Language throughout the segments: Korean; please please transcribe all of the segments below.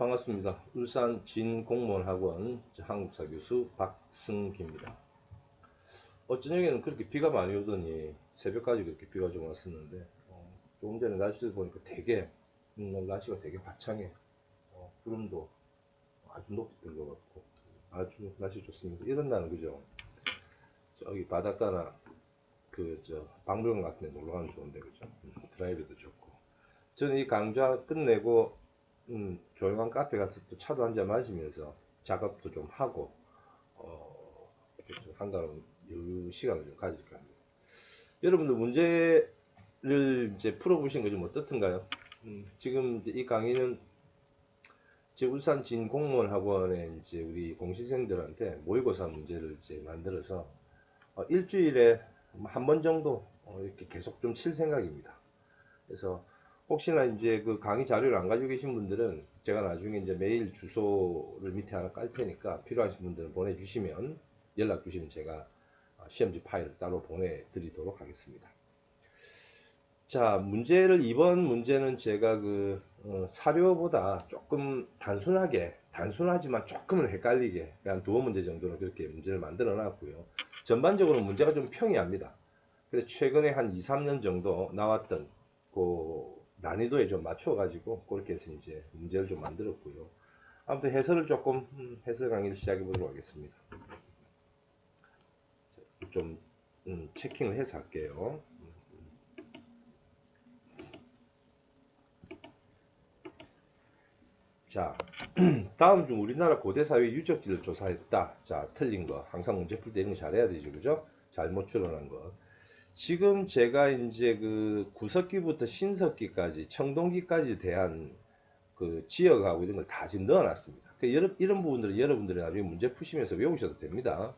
반갑습니다. 울산 진공무원학원 한국사 교수 박승기입니다. 저녁에는 그렇게 비가 많이 오더니 새벽까지 그렇게 비가 좀 왔었는데 조금 전에 날씨를 보니까 되게 날씨가 되게 화창해. 구름도 아주 높이 뜬 것 같고 아주 날씨 좋습니다. 이런 날은 그죠? 저기 바닷가나 박물관 같은 데 놀러 가면 좋은데 그죠? 드라이브도 좋고. 저는 이 강좌 끝내고 조용한 카페 가서 또 차도 한잔 마시면서 작업도 좀 하고 좀 한가로운 여유 시간을 좀 가질까 합니다. 여러분들 문제를 이제 풀어보신 거 좀 어떻던가요? 지금 이제 이 강의는 제 울산 진공무원학원에 이제 우리 공시생들한테 모의고사 문제를 이제 만들어서 일주일에 한 번 정도 이렇게 계속 좀 칠 생각입니다. 그래서 혹시나 이제 그 강의 자료를 안 가지고 계신 분들은 제가 나중에 이제 메일 주소를 밑에 하나 깔 테니까 필요하신 분들은 보내주시면 연락 주시면 제가 시험지 파일을 따로 보내드리도록 하겠습니다. 자, 이번 문제는 제가 사료보다 조금 단순하지만 조금은 헷갈리게 한 두어 문제 정도는 그렇게 문제를 만들어 놨고요. 전반적으로 문제가 좀 평이합니다. 그래서 최근에 한 2, 3년 정도 나왔던 난이도에 좀 맞춰가지고 그렇게 해서 이제 문제를 좀 만들었고요. 아무튼 해설 강의를 시작해 보도록 하겠습니다. 좀 체킹을 해서 할게요. 자, 다음 중 우리나라 고대 사회 유적지를 조사했다. 자, 틀린 거. 항상 문제 풀 때 이런 거 잘해야 되죠, 그죠? 잘못 추론한 거. 지금 제가 이제 구석기부터 신석기까지, 청동기까지 대한 지역하고 이런 걸 다 지금 넣어놨습니다. 이런 부분들은 여러분들이 나중에 문제 푸시면서 외우셔도 됩니다.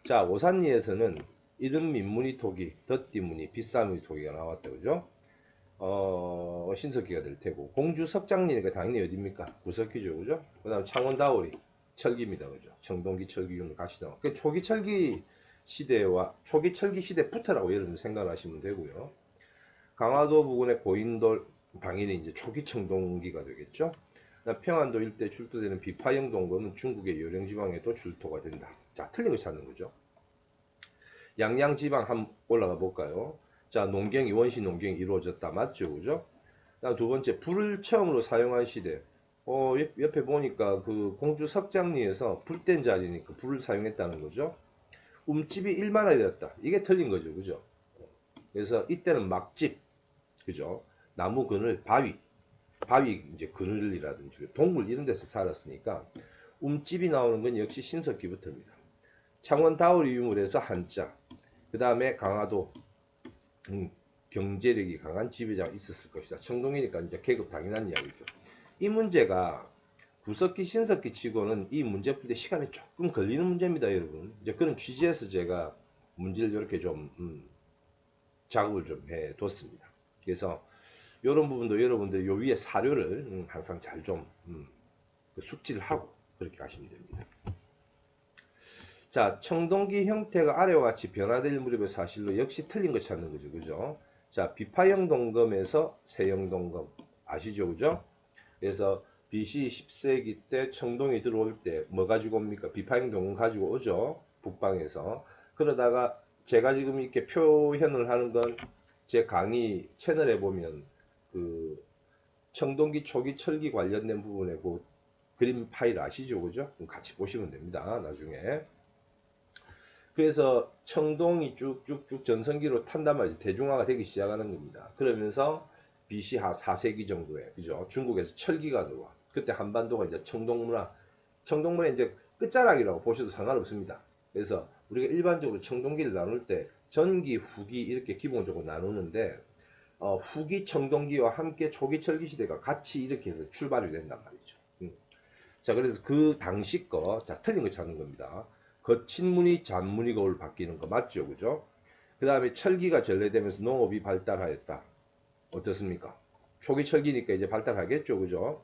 자, 오산리에서는 이른 민무늬 토기, 덧띠무늬, 빗사무늬 토기가 나왔다, 그죠? 신석기가 될 테고, 공주 석장리니까 당연히 어딥니까? 구석기죠, 그죠? 그 다음 창원다오리, 철기입니다, 그죠? 청동기, 철기군을 같이 나와. 초기 철기 시대부터라고 여러분 생각하시면 되고요. 강화도 부근의 고인돌, 당연히 이제 초기 청동기가 되겠죠. 평안도 일대 출토되는 비파형 동검은 중국의 요령지방에도 출토가 된다. 자, 틀린 거 찾는 거죠. 양양지방 한번 올라가 볼까요? 자, 원시 농경이 이루어졌다. 맞죠? 그죠? 두 번째, 불을 처음으로 사용한 시대. 옆에 보니까 공주 석장리에서 불 뗀 자리니까 불을 사용했다는 거죠. 움집이 일만화되었다. 이게 틀린 거죠. 그죠? 그래서 이때는 막집, 그죠? 나무 그늘, 바위 이제 그늘이라든지 동굴 이런 데서 살았으니까 움집이 나오는 건 역시 신석기부터입니다. 창원 다오리 유물에서 한자. 그 다음에 강화도 경제력이 강한 지배자가 있었을 것이다. 청동이니까 이제 계급 당연한 이야기죠. 이 문제가 구석기, 신석기 치고는 이 문제 풀 때 시간이 조금 걸리는 문제입니다, 여러분. 이제 그런 취지에서 제가 문제를 이렇게 좀 작업을 좀 해뒀습니다. 그래서 이런 부분도 여러분들 요 위에 사료를 항상 잘 좀 숙지를 하고 그렇게 가시면 됩니다. 자, 청동기 형태가 아래와 같이 변화될 무렵의 사실로 역시 틀린 거 찾는 거죠. 그죠? 자, 비파형 동검에서 세형 동검 아시죠? 그죠? 그래서 BC 10세기 때 청동이 들어올 때 뭐 가지고 옵니까? 비파형 동검 가지고 오죠. 북방에서. 그러다가 제가 지금 이렇게 표현을 하는 건 제 강의 채널에 보면 청동기 초기 철기 관련된 부분에 그림 파일 아시죠? 그죠? 같이 보시면 됩니다. 나중에. 그래서 청동이 쭉쭉쭉 전성기로 탄단 말이죠. 대중화가 되기 시작하는 겁니다. 그러면서 BC 하 4세기 정도에, 그죠? 중국에서 철기가 들어와. 그때 한반도가 이제 청동문의 이제 끝자락이라고 보셔도 상관없습니다. 그래서 우리가 일반적으로 청동기를 나눌 때 전기, 후기 이렇게 기본적으로 나누는데, 후기 청동기와 함께 초기 철기 시대가 같이 이렇게 해서 출발이 된단 말이죠. 자, 그래서 그 당시 자, 틀린 거 찾는 겁니다. 거친 무늬, 잔무늬 거울 바뀌는 거 맞죠? 그죠? 그 다음에 철기가 전래되면서 농업이 발달하였다. 어떻습니까? 초기 철기니까 이제 발달하겠죠? 그죠?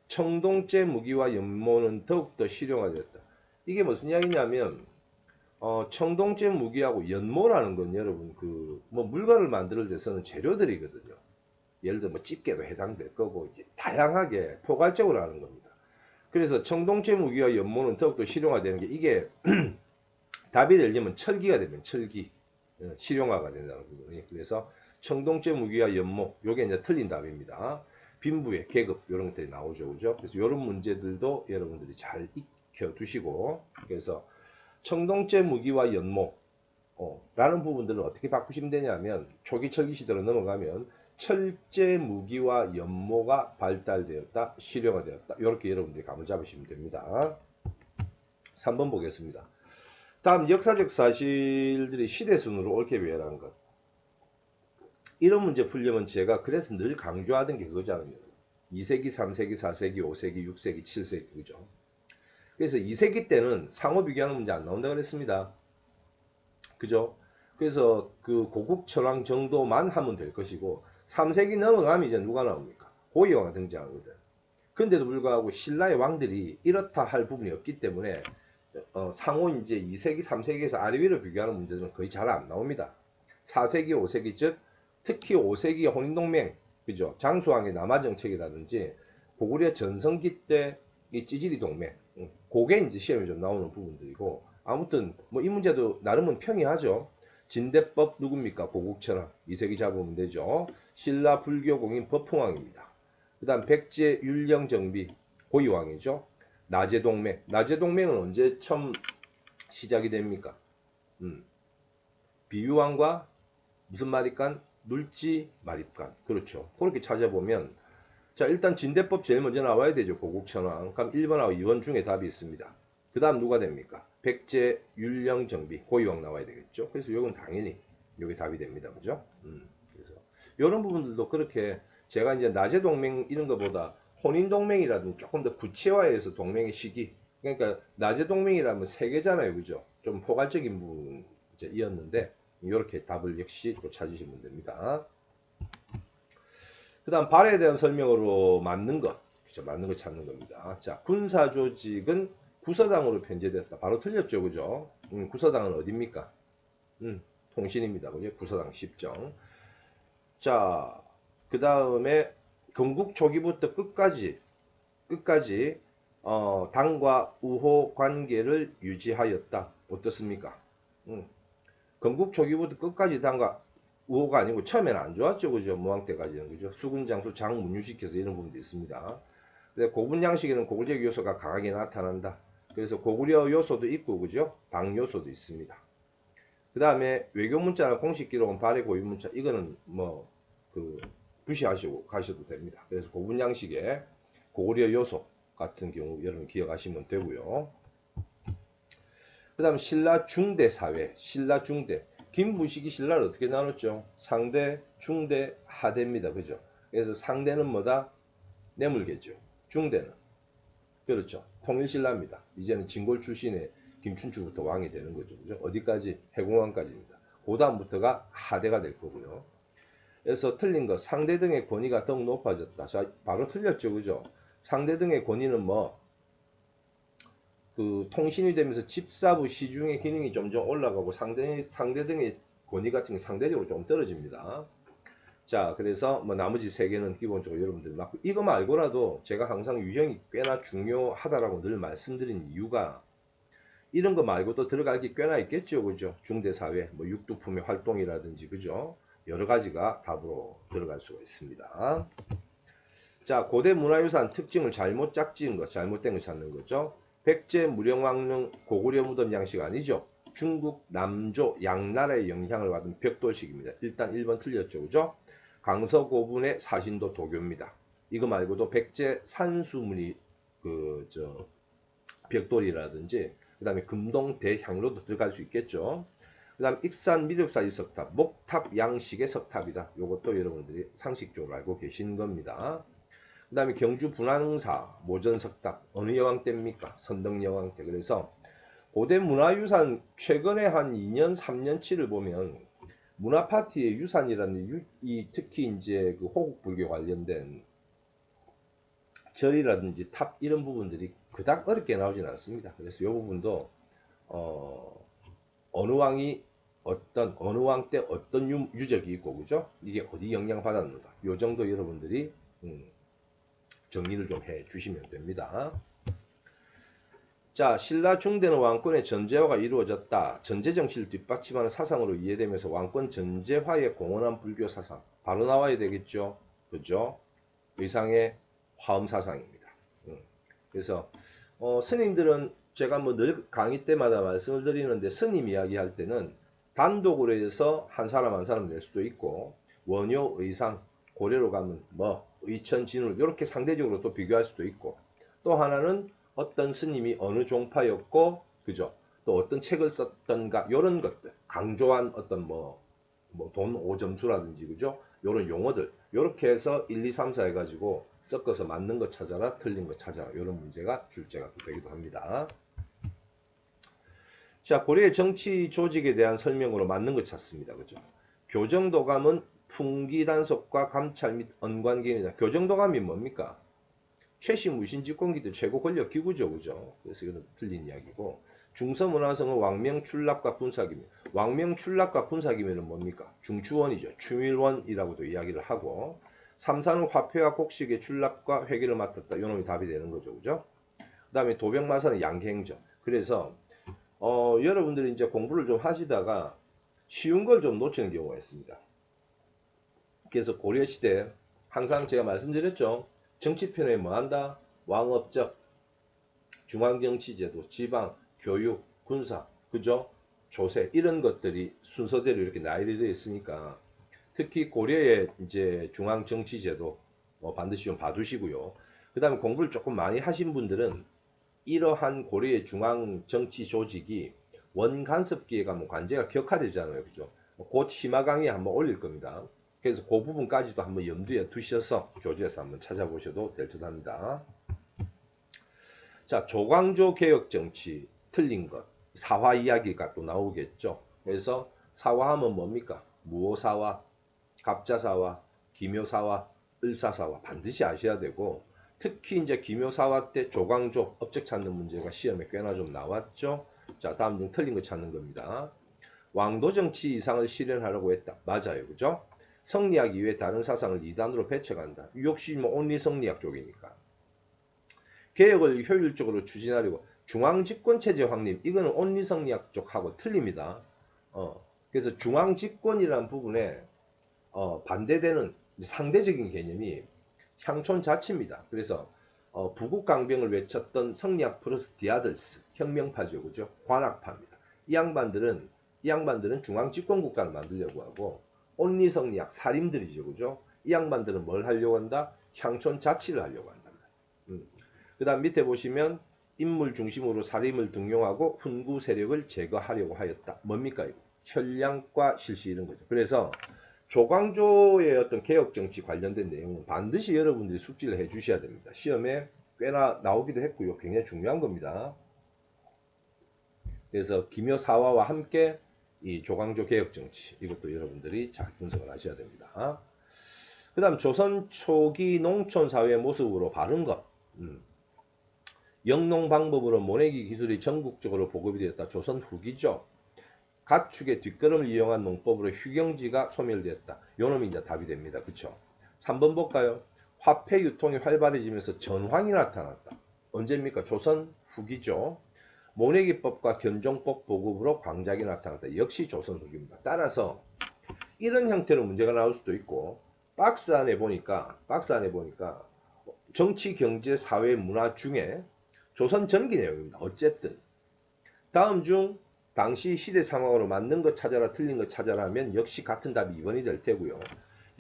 청동제 무기와 연모는 더욱더 실용화되었다. 이게 무슨 이야기냐면, 청동제 무기하고 연모라는 건 여러분, 물건을 만들 때 쓰는 재료들이거든요. 예를 들어 집게도 해당될 거고, 이제 다양하게 포괄적으로 하는 겁니다. 그래서 청동체 무기와 연모는 더욱더 실용화되는 게 이게 답이 되려면 철기가 되면 철기 실용화가 된다는 거거든요. 그래서 청동체 무기와 연모 요게 이제 틀린 답입니다. 빈부의 계급 이런 것들이 나오죠, 그죠? 그래서 이런 문제들도 여러분들이 잘 익혀 두시고 그래서 청동체 무기와 연모 라는 부분들을 어떻게 바꾸시면 되냐면 초기 철기 시대로 넘어가면 철제 무기와 연모가 발달되었다, 실용화되었다. 이렇게 여러분들이 감을 잡으시면 됩니다. 3번 보겠습니다. 다음 역사적 사실들이 시대순으로 옳게 배열한 것. 이런 문제 풀려면 제가 그래서 늘 강조하던 게 그거잖아요. 2세기, 3세기, 4세기, 5세기, 6세기, 7세기 그죠? 그래서 2세기 때는 상호 비교하는 문제 안 나온다 그랬습니다. 그죠? 그래서 그 고국 천왕 정도만 하면 될 것이고 3세기 넘어가면 이제 누가 나옵니까? 고이왕이 등장하거든. 근데도 불구하고 신라의 왕들이 이렇다 할 부분이 없기 때문에 상호 이제 2세기, 3세기에서 아래 위로 비교하는 문제들은 거의 잘 안 나옵니다. 4세기, 5세기 즉 특히 5세기 혼인동맹, 그죠? 장수왕의 남하정책이라든지 고구려 전성기 때 이 찌질이 동맹, 그게 이제 시험에 좀 나오는 부분들이고 아무튼 뭐 이 문제도 나름은 평이하죠. 진대법 누굽니까? 고국천왕 2세기 잡으면 되죠. 신라 불교 공인 법흥왕입니다. 그 다음 백제 율령 정비 고이왕이죠. 나제동맹. 나제동맹은 언제 처음 시작이 됩니까? 비유왕과 무슨 말입간? 눌지 말입간. 그렇죠. 그렇게 찾아보면 자 일단 진대법 제일 먼저 나와야 되죠. 고국천왕. 그럼 1번하고 2번 중에 답이 있습니다. 그 다음 누가 됩니까? 백제 율령 정비 고이왕 나와야 되겠죠. 그래서 이건 당연히 이게 답이 됩니다. 그죠? 그래서 이런 부분들도 그렇게 제가 이제 나제 동맹 이런 것보다 혼인 동맹이라든지 조금 더 구체화해서 동맹의 시기 그러니까 나제 동맹이라면 세 개잖아요. 그죠? 좀 포괄적인 부분이었는데 이렇게 답을 역시 또 찾으시면 됩니다. 그 다음 발에 대한 설명으로 맞는 것 그죠? 맞는 것 찾는 겁니다. 자 군사조직은 구서당으로 편제됐다. 바로 틀렸죠. 그죠? 구서당은 어디입니까? 통신입니다. 그죠? 구서당 10정. 자, 그 다음에 건국 초기부터 끝까지 당과 우호 관계를 유지하였다. 어떻습니까? 건국 초기부터 끝까지 당과 우호가 아니고 처음에는 안 좋았죠. 그죠? 무왕 때까지는. 그죠? 수군장수 장문유시켜서 이런 부분도 있습니다. 근데 고분 양식에는 고구려 요소가 강하게 나타난다. 그래서 고구려 요소도 있고, 그죠? 당 요소도 있습니다. 그 다음에 외교 문자나 공식 기록은 발해 고유 문자. 이거는 무시하시고 가셔도 됩니다. 그래서 고분 양식에 고구려 요소 같은 경우 여러분 기억하시면 되고요. 그 다음 신라 중대 사회, 신라 중대. 김부식이 신라를 어떻게 나눴죠? 상대, 중대, 하대입니다. 그죠? 그래서 상대는 뭐다? 뇌물계죠. 중대는 그렇죠. 통일신라입니다. 이제는 진골 출신의 김춘추부터 왕이 되는 거죠. 그죠? 어디까지? 해공왕까지입니다. 그 다음부터가 하대가 될 거고요. 그래서 틀린 것, 상대 등의 권위가 더욱 높아졌다. 자, 바로 틀렸죠. 그죠? 상대 등의 권위는 통신이 되면서 집사부 시중의 기능이 점점 올라가고 상대 등의 권위 같은 게 상대적으로 좀 떨어집니다. 자, 그래서 나머지 세 개는 기본적으로 여러분들 맞고 이거 말고라도 제가 항상 유형이 꽤나 중요하다라고 늘 말씀드린 이유가 이런 거 말고 또 들어갈 게 꽤나 있겠죠. 그죠? 중대사회, 육두품의 활동이라든지, 그죠? 여러 가지가 답으로 들어갈 수가 있습니다. 자, 고대 문화유산 특징을 잘못 짝지은 것, 잘못된 걸 찾는 거죠. 백제 무령왕릉 고구려 무덤 양식 아니죠. 중국 남조 양나라의 영향을 받은 벽돌식입니다. 일단 1번 틀렸죠. 그죠? 강서고분의 사신도 도교입니다. 이거 말고도 백제 산수무늬 벽돌이라든지 그 다음에 금동 대향로도 들어갈 수 있겠죠. 그 다음 익산 미륵사지 석탑, 목탑 양식의 석탑이다. 이것도 여러분들이 상식적으로 알고 계신 겁니다. 그 다음에 경주 분황사 모전석탑 어느 여왕 때입니까? 선덕여왕 때. 그래서 고대 문화유산 최근에 한 2년 3년치를 보면 문화파티의 유산이라는 특히 이제 그 호국불교 관련된 절이라든지 탑 이런 부분들이 그닥 어렵게 나오진 않습니다. 그래서 이 부분도 어느 왕이 어느 왕 때 어떤 유적이 있고 그죠? 이게 어디 영향 받았는가? 요 정도 여러분들이 정리를 좀 해 주시면 됩니다. 자, 신라 중대는 왕권의 전제화가 이루어졌다. 전제 정치를 뒷받침하는 사상으로 이해되면서 왕권 전제화에 공헌한 불교 사상. 바로 나와야 되겠죠. 그죠? 의상의 화엄 사상입니다. 그래서 스님들은 제가 뭐 늘 강의 때마다 말씀을 드리는데 스님 이야기할 때는 단독으로 해서 한 사람 한 사람 낼 수도 있고 원효, 의상, 고려로 가면 뭐 의천, 진울 이렇게 상대적으로 또 비교할 수도 있고 또 하나는 어떤 스님이 어느 종파였고 그죠? 또 어떤 책을 썼던가 이런 것들 강조한 어떤 뭐 돈 5점수라든지 그죠? 요런 용어들 요렇게 해서 1, 2, 3, 4 해가지고 섞어서 맞는 거 찾아라 틀린 거 찾아라 이런 문제가 출제가 되기도 합니다. 자, 고려의 정치 조직에 대한 설명으로 맞는 거 찾습니다. 그죠? 교정도감은 풍기단속과 감찰 및 언관기능이다. 교정도감이 뭡니까? 최씨 무신집권기 때 최고 권력 기구죠. 그죠? 그래서 이건 틀린 이야기고 중서문화성은 왕명출납과 분사기입니다. 왕명출납과 분사기면은 뭡니까? 중추원이죠. 추밀원이라고도 이야기를 하고 삼사는 화폐와 곡식의 출납과 회계를 맡았다. 요 놈이 답이 되는 거죠. 그죠? 그 다음에 도병마사는 양행죠. 그래서 여러분들이 이제 공부를 좀 하시다가 쉬운 걸 좀 놓치는 경우가 있습니다. 그래서 고려시대 항상 제가 말씀드렸죠. 정치편에 뭐 한다? 왕업적, 중앙정치제도, 지방, 교육, 군사, 그죠? 조세 이런 것들이 순서대로 이렇게 나열이 되어 있으니까 특히 고려의 이제 중앙정치제도 반드시 좀 봐두시고요. 그 다음에 공부를 조금 많이 하신 분들은 이러한 고려의 중앙정치 조직이 원간섭기에 가면 관제가 격화되잖아요. 그죠? 곧 심화 강의 한번 올릴 겁니다. 그래서 그 부분까지도 한번 염두에 두셔서 교재에서 한번 찾아보셔도 될 듯 합니다. 자, 조광조 개혁정치 틀린 것. 사화 이야기가 또 나오겠죠. 그래서 사화하면 뭡니까? 무오사화, 갑자사화, 기묘사화, 을사사화 반드시 아셔야 되고 특히 이제 기묘사화 때 조광조 업적 찾는 문제가 시험에 꽤나 좀 나왔죠. 자, 다음 중 틀린 거 찾는 겁니다. 왕도정치 이상을 실현하려고 했다. 맞아요. 그죠? 성리학 이외에 다른 사상을 이단으로 배척한다. 역시 뭐 온리 성리학 쪽이니까. 개혁을 효율적으로 추진하려고 중앙집권체제 확립 이거는 온리 성리학 쪽하고 틀립니다. 그래서 중앙집권이라는 부분에 반대되는 상대적인 개념이 향촌 자치입니다. 그래서 부국강병을 외쳤던 성리학 플러스 디아들스 혁명파죠. 그죠? 관학파입니다. 이 양반들은 중앙집권 국가를 만들려고 하고 온리 성리학 살인들이죠. 그죠? 이 양반들은 뭘 하려고 한다? 향촌 자치를 하려고 한다. 그 다음 밑에 보시면 인물 중심으로 살림을 등용하고 훈구 세력을 제거하려고 하였다. 뭡니까 이거? 혈량과 실시 이런 거죠. 그래서 조광조의 어떤 개혁정치 관련된 내용은 반드시 여러분들이 숙지를 해 주셔야 됩니다. 시험에 꽤나 나오기도 했고요. 굉장히 중요한 겁니다. 그래서 기묘사화와 함께 이 조광조 개혁정치 이것도 여러분들이 잘 분석을 하셔야 됩니다. 그 다음 조선 초기 농촌사회의 모습으로 바른 것. 영농 방법으로 모내기 기술이 전국적으로 보급이 되었다. 조선 후기죠. 가축의 뒷걸음을 이용한 농법으로 휴경지가 소멸되었다. 요놈이 이제 답이 됩니다. 그쵸? 3번 볼까요? 화폐 유통이 활발해지면서 전황이 나타났다. 언제입니까? 조선 후기죠. 모내기법과 견종법 보급으로 광작이 나타났다. 역시 조선 후기입니다. 따라서 이런 형태로 문제가 나올 수도 있고 박스 안에 보니까 정치, 경제, 사회, 문화 중에 조선 전기 내용입니다. 어쨌든 다음 중 당시 시대 상황으로 맞는 것 찾아라 틀린 것 찾아라 하면 역시 같은 답이 2번이 될 테고요.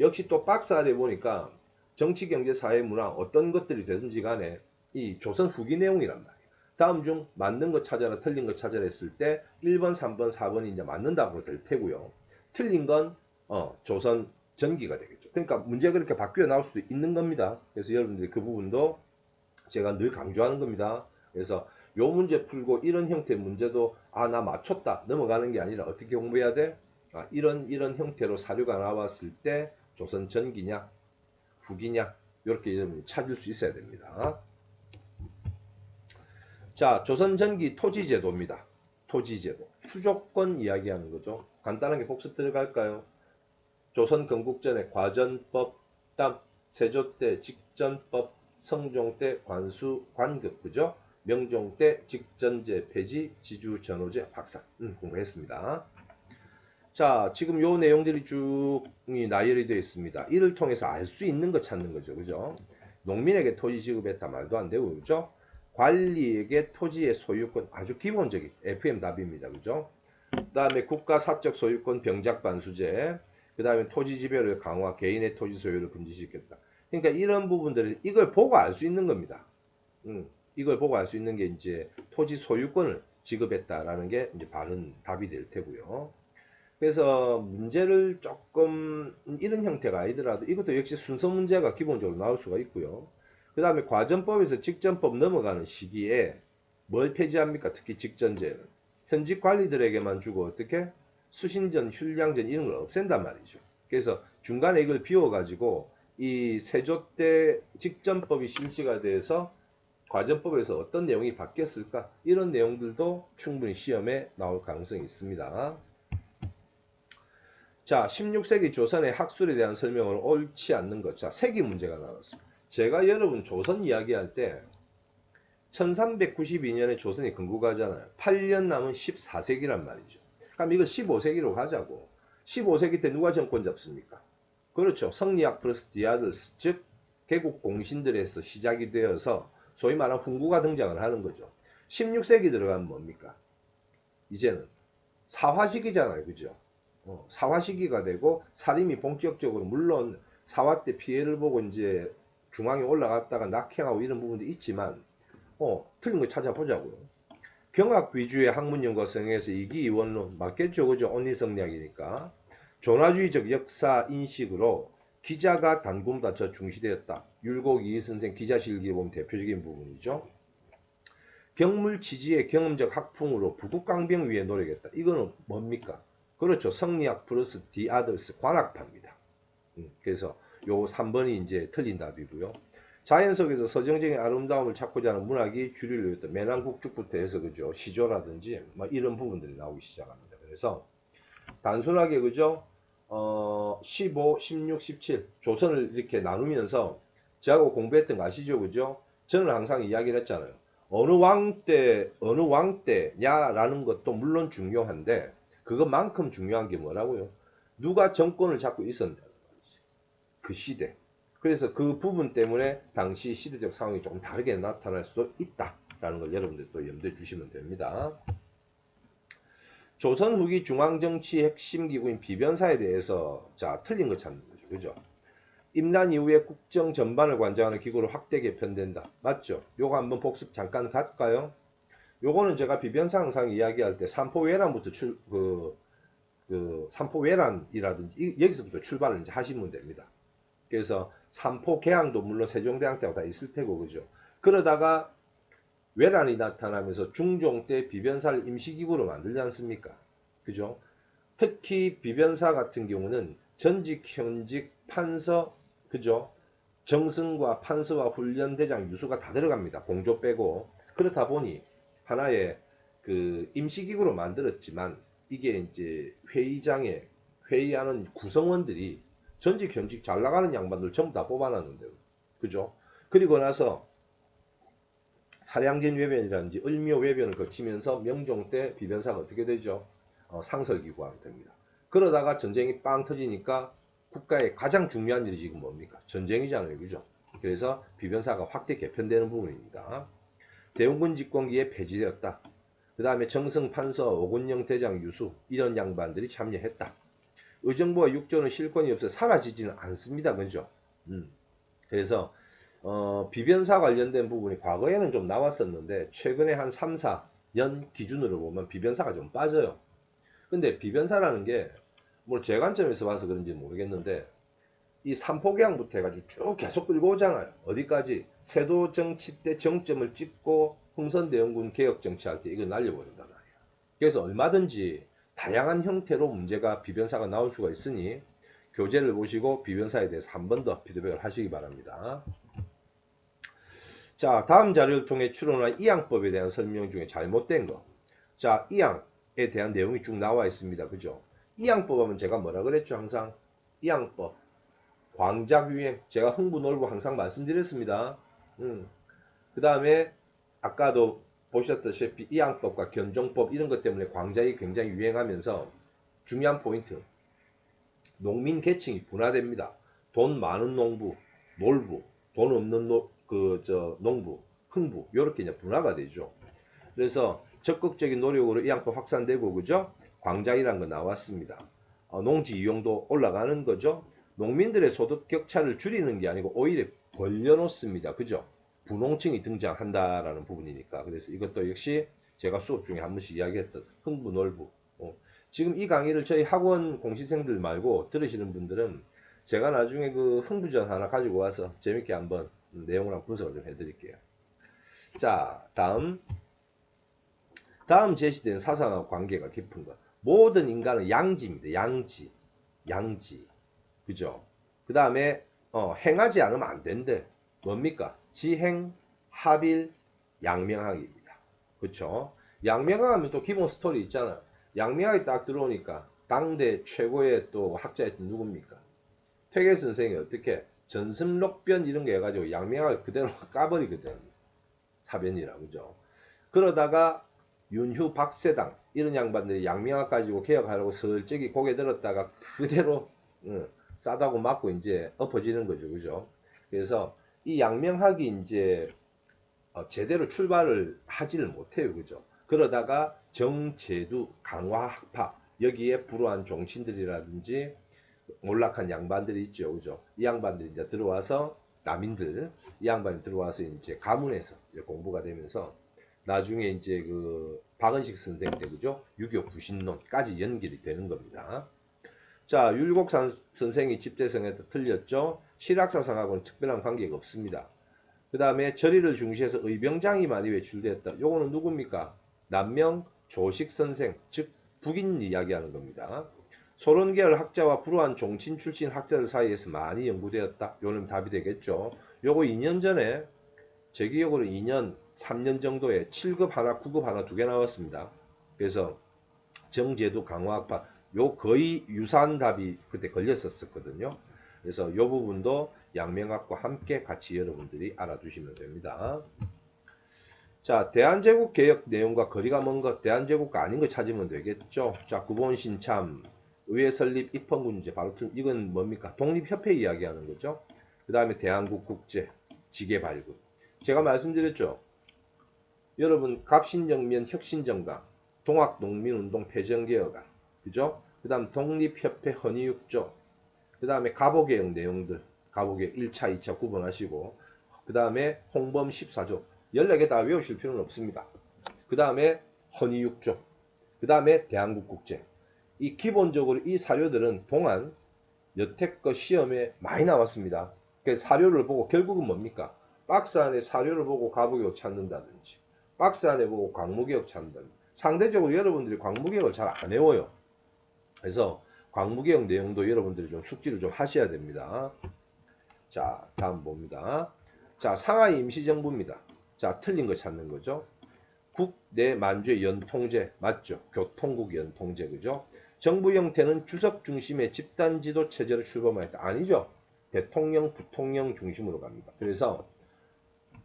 역시 또 박스 아래 보니까 정치, 경제, 사회, 문화 어떤 것들이 되든지 간에 이 조선 후기 내용이란 말이에요. 다음 중 맞는 것 찾아라 틀린 것 찾아라 했을 때 1번, 3번, 4번이 이제 맞는 답으로 될 테고요. 틀린 건 조선 전기가 되겠죠. 그러니까 문제가 그렇게 바뀌어 나올 수도 있는 겁니다. 그래서 여러분들이 그 부분도 제가 늘 강조하는 겁니다. 그래서 요 문제 풀고 이런 형태의 문제도 나 맞췄다 넘어가는 게 아니라 어떻게 공부해야 돼? 이런 형태로 사료가 나왔을 때 조선 전기냐 후기냐 이렇게 여러분이 찾을 수 있어야 됩니다. 자, 조선 전기 토지제도입니다. 토지제도 수조권 이야기하는 거죠. 간단하게 복습 들어갈까요? 조선 건국전에 과전법, 다음 세조 때 직전법, 성종 때 관수 관급, 그죠? 명종 때 직전제 폐지 지주 전호제 확산 공부했습니다. 자, 지금 요 내용들이 쭉 나열이 되어 있습니다. 이를 통해서 알 수 있는 거 찾는 거죠. 그죠? 농민에게 토지 지급했다 말도 안 되고, 그죠? 관리에게 토지의 소유권 아주 기본적인 FM 답입니다. 그죠? 그 다음에 국가 사적 소유권 병작 반수제, 그 다음에 토지 지배를 강화, 개인의 토지 소유를 금지시켰다. 그러니까 이런 부분들을 이걸 보고 알 수 있는 겁니다. 이걸 보고 알 수 있는 게 이제 토지 소유권을 지급했다라는 게 이제 바른 답이 될 테고요. 그래서 문제를 조금 이런 형태가 아니더라도 이것도 역시 순서 문제가 기본적으로 나올 수가 있고요. 그 다음에 과전법에서 직전법 넘어가는 시기에 뭘 폐지합니까? 특히 직전제는 현직 관리들에게만 주고 어떻게 수신전, 휴량전 이런 걸 없앤단 말이죠. 그래서 중간에 이걸 비워가지고 이 세조 때 직전법이 실시가 돼서 과전법에서 어떤 내용이 바뀌었을까? 이런 내용들도 충분히 시험에 나올 가능성이 있습니다. 자, 16세기 조선의 학술에 대한 설명을 옳지 않는 것. 자, 세기 문제가 나왔습니다. 제가 여러분 조선 이야기할 때 1392년에 조선이 건국하잖아요. 8년 남은 14세기란 말이죠. 그럼 이걸 15세기로 가자고. 15세기 때 누가 정권 잡습니까? 그렇죠. 성리학 플러스 디아들스, 즉 개국 공신들에서 시작이 되어서 소위 말하는 훈구가 등장을 하는 거죠. 16세기 들어가면 뭡니까? 이제는 사화시기잖아요. 그죠? 사화 시기가 되고 살림이 본격적으로 물론 사화 때 피해를 보고 이제 중앙에 올라갔다가 낙행하고 이런 부분도 있지만 틀린 거 찾아보자고요. 경학 위주의 학문연구가 성행해서 이기이원론 맞겠죠, 그죠? 온리성리학이니까 존화주의적 역사 인식으로 기자가 단군보다 더 중시되었다. 율곡 이희 선생 기자실기에 보면 대표적인 부분이죠. 경물 지지의 경험적 학풍으로 부국강병 위에 노력했다. 이거는 뭡니까? 그렇죠. 성리학 플러스 디아들스 관학파입니다. 그래서 요 3번이 이제 틀린 답이고요. 자연 속에서 서정적인 아름다움을 찾고자 하는 문학이 주류를 이뤘다. 매난국죽부터 해서 그죠. 시조라든지 막 이런 부분들이 나오기 시작합니다. 그래서 단순하게 그죠. 15, 16, 17 조선을 이렇게 나누면서 저하고 공부했던 거 아시죠? 그죠? 저는 항상 이야기를 했잖아요. 어느 왕 때냐라는 것도 물론 중요한데 그것만큼 중요한 게 뭐라고요? 누가 정권을 잡고 있었냐는 말이지. 그 시대. 그래서 그 부분 때문에 당시 시대적 상황이 조금 다르게 나타날 수도 있다라는 걸 여러분들 또 염두에 주시면 됩니다. 조선 후기 중앙정치 핵심 기구인 비변사에 대해서 자 틀린 거 찾는 거죠. 그죠? 임난 이후에 국정 전반을 관장하는 기구로 확대 개편된다. 맞죠? 요거 한번 복습 잠깐 갈까요? 요거는 제가 비변사 항상 이야기할 때 삼포외란부터 삼포외란이라든지 여기서부터 출발을 이제 하시면 됩니다. 그래서 삼포 개항도 물론 세종대왕 때하고 다 있을 테고 그죠. 그러다가 외란이 나타나면서 중종 때 비변사를 임시기구로 만들지 않습니까? 그죠? 특히 비변사 같은 경우는 전직, 현직, 판서, 그죠? 정승과 판서와 훈련대장, 유수가 다 들어갑니다. 공조 빼고. 그렇다 보니 하나의 그 임시기구로 만들었지만 이게 이제 회의장에 회의하는 구성원들이 전직, 현직 잘 나가는 양반들 전부 다 뽑아놨는데요. 그죠? 그리고 나서 사량진 외변이라든지 을묘 외변을 거치면서 명종 때 비변사가 어떻게 되죠? 상설기구하게 됩니다. 그러다가 전쟁이 빵 터지니까 국가의 가장 중요한 일이 지금 뭡니까? 전쟁이잖아요. 그죠? 그래서 비변사가 확대 개편되는 부분입니다. 대원군 집권기에 폐지되었다. 그 다음에 정승 판서, 오군영 대장 유수 이런 양반들이 참여했다. 의정부와 육조는 실권이 없어 사라지지는 않습니다. 그죠? 그래서 비변사 관련된 부분이 과거에는 좀 나왔었는데 최근에 한 3, 4년 기준으로 보면 비변사가 좀 빠져요. 근데 비변사라는 게 뭐 제 관점에서 봐서 그런지 모르겠는데 이 삼포개항부터 해가지고 쭉 계속 끌고 오잖아요. 어디까지? 세도 정치 때 정점을 찍고 흥선대원군 개혁 정치할 때 이걸 날려버린단 말이에요. 그래서 얼마든지 다양한 형태로 문제가 비변사가 나올 수가 있으니 교재를 보시고 비변사에 대해서 한 번 더 피드백을 하시기 바랍니다. 자, 다음 자료를 통해 추론한 이양법에 대한 설명 중에 잘못된 거. 자, 이양에 대한 내용이 쭉 나와 있습니다. 그죠? 이양법 하면 제가 뭐라 그랬죠? 항상 이양법. 광작유행. 제가 흥부놀부 항상 말씀드렸습니다. 그 다음에 아까도 보셨다시피 이양법과 견종법 이런 것 때문에 광자이 굉장히 유행하면서 중요한 포인트, 농민 계층이 분화됩니다. 돈 많은 농부, 놀부, 돈 없는 농부, 흥부 이렇게 이제 분화가 되죠. 그래서 적극적인 노력으로 이양법 확산되고 그죠? 광자이란 거 나왔습니다. 농지 이용도 올라가는 거죠. 농민들의 소득 격차를 줄이는 게 아니고 오히려 벌려놓습니다. 그죠? 분홍층이 등장한다라는 부분이니까. 그래서 이것도 역시 제가 수업 중에 한 번씩 이야기했던 흥부, 놀부. 지금 이 강의를 저희 학원 공시생들 말고 들으시는 분들은 제가 나중에 그 흥부전 하나 가지고 와서 재밌게 한번 내용을 한번 분석을 좀 해드릴게요. 자, 다음 제시된 사상과 관계가 깊은 것. 모든 인간은 양지입니다. 양지. 그죠? 그 다음에 행하지 않으면 안 된대. 뭡니까? 지행, 합일, 양명하기입니다. 그쵸? 양명하면 또 기본 스토리 있잖아. 양명하기 딱 들어오니까 당대 최고의 또 학자였던 누굽니까? 퇴계 선생이 어떻게 전승록변 이런 거 해가지고 양명하기 그대로 까버리거든. 사변이라 그죠? 그러다가 윤휴, 박세당 이런 양반들이 양명학 가지고 개혁하려고 슬쩍이 고개 들었다가 그대로 싸다고 맞고 이제 엎어지는 거죠, 그죠? 그래서 이 양명학이 이제 제대로 출발을 하지를 못해요, 그죠? 그러다가 정제두, 강화학파 여기에 불우한 종친들이라든지 몰락한 양반들이 있죠, 그죠? 이 양반들이 이제 들어와서 남인들, 이 양반이 들어와서 이제 가문에서 이제 공부가 되면서 나중에 이제 그 박은식 선생 때 그죠? 유교 구신론까지 연결이 되는 겁니다. 자, 율곡 선생이 집대성에도 틀렸죠. 실학사상하고는 특별한 관계가 없습니다. 그 다음에 절의를 중시해서 의병장이 많이 외출되었다. 요거는 누굽니까? 남명 조식 선생, 즉 북인 이야기하는 겁니다. 소론계열 학자와 불우한 종친 출신 학자들 사이에서 많이 연구되었다. 요는 답이 되겠죠. 요거 2년 전에 제 기억으로 2년, 3년 정도에 7급 하나, 9급 하나 두 개 나왔습니다. 그래서 정제도 강화학파 요 거의 유사한 답이 그때 걸렸었거든요. 그래서 요 부분도 양명학과 함께 같이 여러분들이 알아두시면 됩니다. 자, 대한제국 개혁 내용과 거리가 먼 것, 대한제국가 아닌 거 찾으면 되겠죠. 자, 구본신참, 의회 설립, 입헌군제, 바로 이건 뭡니까? 독립협회 이야기하는 거죠. 그 다음에 대한국 국제, 지계발급. 제가 말씀드렸죠. 여러분 갑신정면 혁신정당, 동학농민운동 폐정개혁안, 그죠? 그 다음 독립협회 헌의육조, 그 다음에 갑오개혁 내용들, 갑오개혁 1차, 2차 구분하시고, 그 다음에 홍범 14조, 14개 다 외우실 필요는 없습니다. 그 다음에 헌의육조, 그 다음에 대한국국제. 이 기본적으로 이 사료들은 동안 여태껏 시험에 많이 나왔습니다. 그 사료를 보고 결국은 뭡니까? 박스 안에 사료를 보고 갑오개혁 찾는다든지, 박스 안에 보고 광무개혁 찾는다든지. 상대적으로 여러분들이 광무개혁을 잘 안 외워요. 그래서 광무개혁 내용도 여러분들이 좀 숙지를 좀 하셔야 됩니다. 자, 다음 봅니다. 자, 상하이 임시정부입니다. 자, 틀린 거 찾는 거죠. 국내 만주의 연통제 맞죠? 교통국 연통제 그죠? 정부 형태는 주석 중심의 집단 지도 체제를 출범하였다. 아니죠? 대통령, 부통령 중심으로 갑니다. 그래서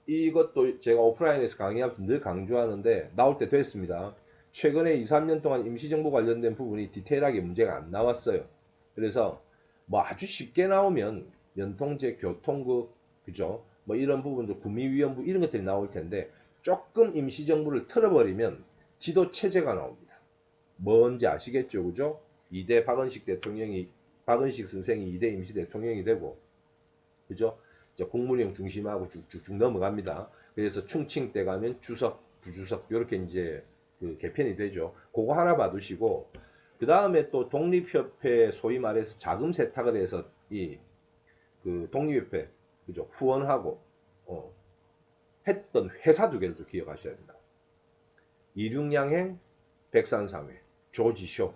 이것도 제가 오프라인에서 강의하면서 늘 강조하는데 나올 때 됐습니다. 최근에 2, 3년 동안 임시정부 관련된 부분이 디테일하게 문제가 안 나왔어요. 그래서 뭐 아주 쉽게 나오면 연통제, 교통국, 그죠? 뭐 이런 부분들, 구미위원부 이런 것들이 나올 텐데 조금 임시정부를 틀어버리면 지도체제가 나옵니다. 뭔지 아시겠죠? 그죠? 2대 박은식 선생이 2대 임시 대통령이 되고, 그죠? 국무령 중심하고 쭉쭉쭉 넘어갑니다. 그래서 충칭 때 가면 주석, 부주석, 이렇게 이제 그 개편이 되죠. 그거 하나 봐두시고, 그 다음에 또 독립협회 소위 말해서 자금 세탁을 해서 그 독립협회, 그죠? 후원하고, 했던 회사 두 개를 좀 기억하셔야 된다. 이륙양행, 백산상회, 조지쇼,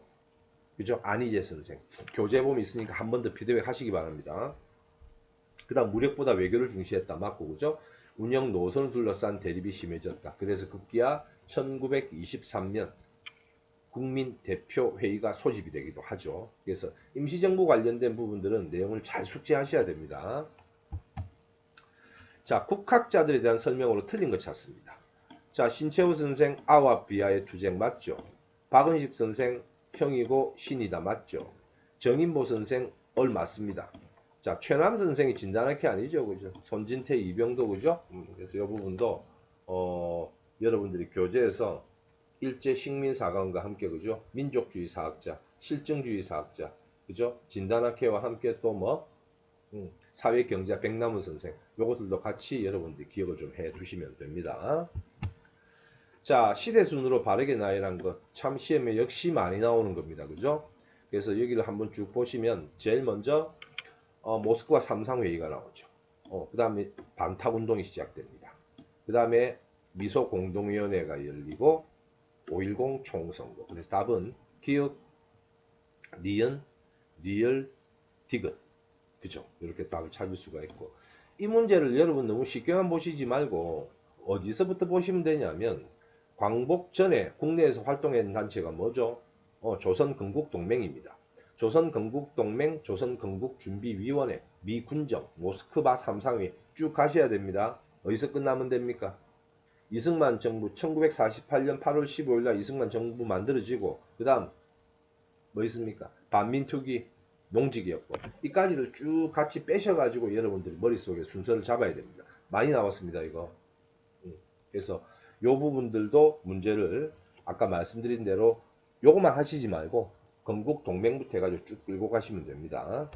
그죠? 안희재 선생. 교재범 있으니까 한 번 더 피드백 하시기 바랍니다. 그 다음 무력보다 외교를 중시했다. 맞고, 그죠? 운영 노선을 둘러싼 대립이 심해졌다. 그래서 급기야 1923년 국민대표회의가 소집이 되기도 하죠. 그래서 임시정부 관련된 부분들은 내용을 잘 숙지하셔야 됩니다. 자, 국학자들에 대한 설명으로 틀린 것 찾습니다. 자, 신채호 선생 아와 비아의 투쟁 맞죠? 박은식 선생 평이고 신이다 맞죠? 정인보 선생 얼 맞습니다. 자, 최남 선생이 진단할 게 아니죠, 그죠? 손진태 이병도 그죠? 그래서 이 부분도 여러분들이 교재에서 일제 식민사관과 함께 그죠? 민족주의 사학자, 실증주의 사학자, 그죠? 진단학회와 함께 또 뭐 사회경제 백남훈 선생 요것들도 같이 여러분들이 기억을 좀 해 두시면 됩니다. 자, 시대순으로 바르게 나열한 것 참 시험에 역시 많이 나오는 겁니다. 그죠? 그래서 여기를 한번 쭉 보시면 제일 먼저 모스크바 삼상회의가 나오죠. 그 다음에 반탁운동이 시작됩니다. 그 다음에 미소공동위원회가 열리고 5.10 총선거. 그래서 답은 기역, 니은, 리을, 디귿. 그죠? 이렇게 답을 찾을 수가 있고, 이 문제를 여러분 너무 쉽게만 보시지 말고 어디서부터 보시면 되냐면 광복 전에 국내에서 활동했던 단체가 뭐죠? 조선건국동맹입니다. 조선건국동맹, 조선건국준비위원회, 미군정, 모스크바 삼상회 쭉 가셔야 됩니다. 어디서 끝나면 됩니까? 이승만 정부 1948년 8월 15일 날 이승만 정부 만들어지고, 그 다음 뭐 있습니까? 반민특위, 농지기업법, 이까지를 쭉 같이 빼셔가지고 여러분들이 머릿속에 순서를 잡아야 됩니다. 많이 나왔습니다, 이거. 그래서 요 부분들도 문제를 아까 말씀드린 대로 요것만 하시지 말고 건국 동맹부터 해가지고 쭉 끌고 가시면 됩니다.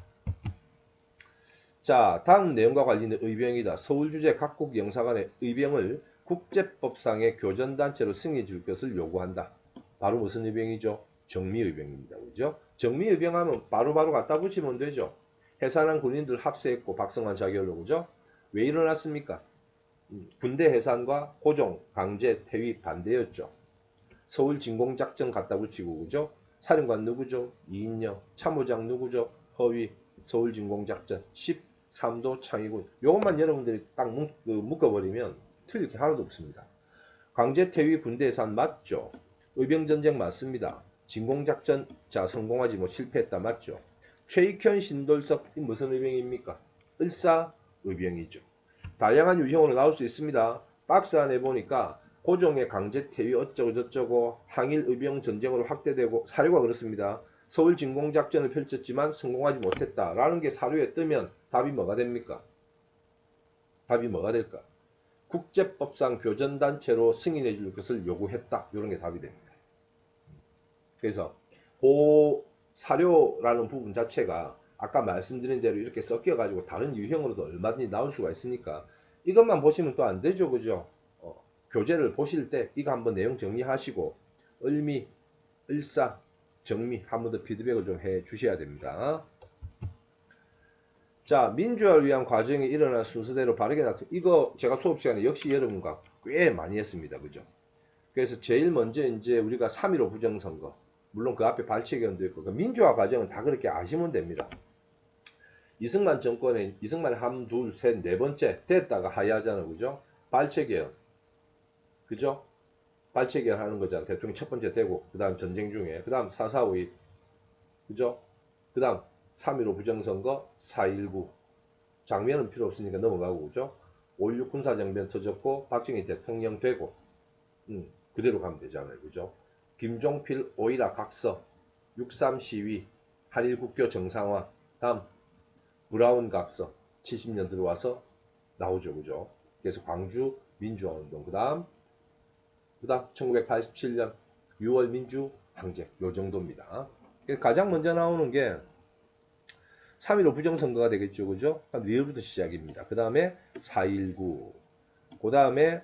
자, 다음 내용과 관련된 의병이다. 서울주재 각국 영사관의 의병을 국제법상의 교전단체로 승인해 줄 것을 요구한다. 바로 무슨 의병이죠? 정미의병입니다. 그죠? 정미의병하면 바로바로 갖다 붙이면 되죠. 해산한 군인들 합세했고 박성환 자결로, 그죠? 왜 일어났습니까? 군대 해산과 호종, 강제, 퇴위 반대였죠. 서울 진공작전 갖다 붙이고, 그죠? 사령관 누구죠? 이인영. 참모장 누구죠? 허위. 서울 진공작전 13도 창의군. 요것만 여러분들이 딱 묶어버리면 틀릴 게 하나도 없습니다. 강제 퇴위 군대 해산 맞죠? 의병전쟁 맞습니다. 진공작전 자 성공하지 못 실패했다 맞죠? 최익현 신돌석 무슨 의병입니까? 을사 의병이죠. 다양한 유형으로 나올 수 있습니다. 박스 안에 보니까 고종의 강제 퇴위 어쩌고 저쩌고 항일 의병 전쟁으로 확대되고 사료가 그렇습니다. 서울 진공작전을 펼쳤지만 성공하지 못했다 라는 게 사료에 뜨면 답이 뭐가 됩니까? 답이 뭐가 될까? 국제법상 교전단체로 승인해 줄 것을 요구했다. 이런 게 답이 됩니다. 그래서 그 사료라는 부분 자체가 아까 말씀드린 대로 이렇게 섞여 가지고 다른 유형으로도 얼마든지 나올 수가 있으니까 이것만 보시면 또 안 되죠, 그죠? 교재를 보실 때 이거 한번 내용 정리하시고 을미, 을사, 정미 한번 더 피드백을 좀 해 주셔야 됩니다. 자, 민주화를 위한 과정이 일어난 순서대로 바르게 나타. 이거 제가 수업 시간에 역시 여러분과 꽤 많이 했습니다, 그죠? 그래서 제일 먼저 이제 우리가 3.15 부정선거, 물론 그 앞에 발췌견도 있고, 그 민주화 과정은 다 그렇게 아시면 됩니다. 이승만 정권에 이승만 한, 둘, 셋, 네 번째 됐다가 하야하잖아, 그죠? 발췌개헌, 그죠? 발췌개헌 하는 거잖아. 대통령 첫 번째 되고, 그 다음 전쟁 중에, 그 다음 4.4.5.1, 그죠? 그 다음 3.15 부정선거, 4.19 장면은 필요 없으니까 넘어가고, 그죠? 5.16 군사정변 터졌고, 박정희 대통령 되고, 그대로 가면 되잖아요, 그죠? 김종필 오이라 각서, 6.3 시위, 한일 국교 정상화, 다음 브라운 각서, 70년 들어와서 나오죠, 그죠? 그래서 광주 민주화운동, 그 다음 1987년 6월 민주항쟁, 요 정도입니다. 가장 먼저 나오는 게 3.15 부정선거가 되겠죠, 그죠? 리얼부터 시작입니다. 그 다음에 4.19, 그 다음에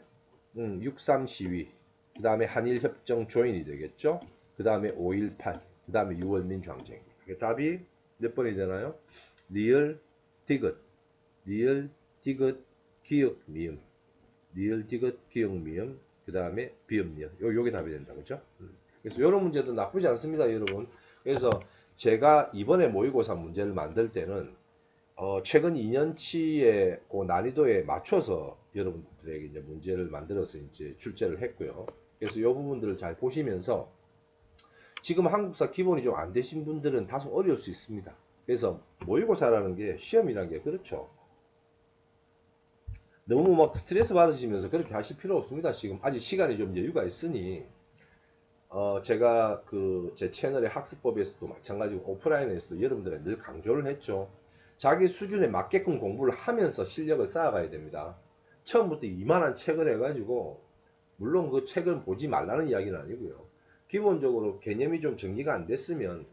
6.3 시위, 그 다음에 한일협정 조인이 되겠죠. 그 다음에 5.18, 그 다음에 6월 민주항쟁입니다. 답이 몇 번이 되나요? 리을, 디귿, 리을, 디귿, 기역, 미음, 리을, 디귿, 기역, 미음, 그 다음에 비읍, 니은. 요게 답이 된다, 그죠? 그래서 이런 문제도 나쁘지 않습니다, 여러분. 그래서 제가 이번에 모의고사 문제를 만들 때는 최근 2년치의 그 난이도에 맞춰서 여러분들에게 이제 문제를 만들어서 이제 출제를 했고요. 그래서 이 부분들을 잘 보시면서 지금 한국사 기본이 좀 안 되신 분들은 다소 어려울 수 있습니다. 그래서 모의고사라는 게 시험이라는 게 그렇죠. 너무 막 스트레스 받으시면서 그렇게 하실 필요 없습니다. 지금 아직 시간이 좀 여유가 있으니 제가 그 제 채널의 학습법에서도 마찬가지고 오프라인에서도 여러분들에 늘 강조를 했죠. 자기 수준에 맞게끔 공부를 하면서 실력을 쌓아가야 됩니다. 처음부터 이만한 책을 해가지고 물론 그 책을 보지 말라는 이야기는 아니고요. 기본적으로 개념이 좀 정리가 안 됐으면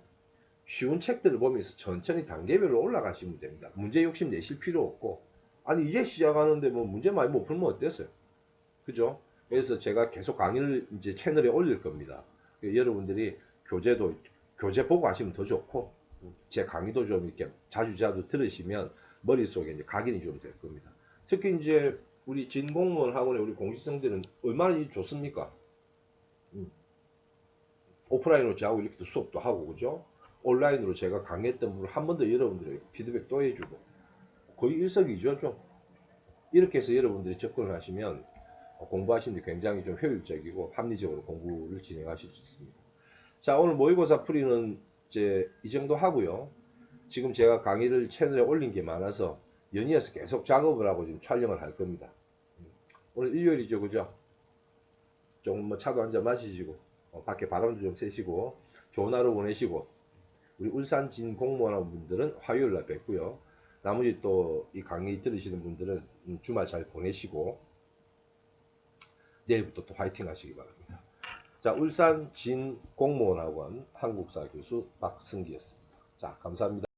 쉬운 책들을 보면서 천천히 단계별로 올라가시면 됩니다. 문제 욕심 내실 필요 없고 아니 이제 시작하는데 뭐 문제 많이 못 풀면 어땠어요? 그죠? 그래서 제가 계속 강의를 이제 채널에 올릴 겁니다. 여러분들이 교재 보고 하시면 더 좋고 제 강의도 좀 이렇게 자주 들으시면 머릿속에 이제 각인이 좀 될 겁니다. 특히 이제 우리 진공무원 학원의 우리 공시생들은 얼마나 좋습니까? 오프라인으로 저하고 이렇게 또 수업도 하고 그죠? 온라인으로 제가 강의했던 분을 한 번 더 여러분들에게 피드백 또 해주고 거의 일석이조죠. 이렇게 해서 여러분들이 접근을 하시면 공부하시는데 굉장히 좀 효율적이고 합리적으로 공부를 진행하실 수 있습니다. 자, 오늘 모의고사 풀이는 이제 이 정도 하고요. 지금 제가 강의를 채널에 올린 게 많아서 연이어서 계속 작업을 하고 지금 촬영을 할 겁니다. 오늘 일요일이죠, 그죠? 조금 뭐 차도 한잔 마시시고 밖에 바람도 좀 쐬시고 좋은 하루 보내시고 우리 울산 진 공무원 분들은 화요일 날 뵙고요. 나머지 또 이 강의 들으시는 분들은 주말 잘 보내시고 내일부터 또 화이팅 하시기 바랍니다. 자, 울산 진 공무원학원 한국사 교수 박승기였습니다. 자, 감사합니다.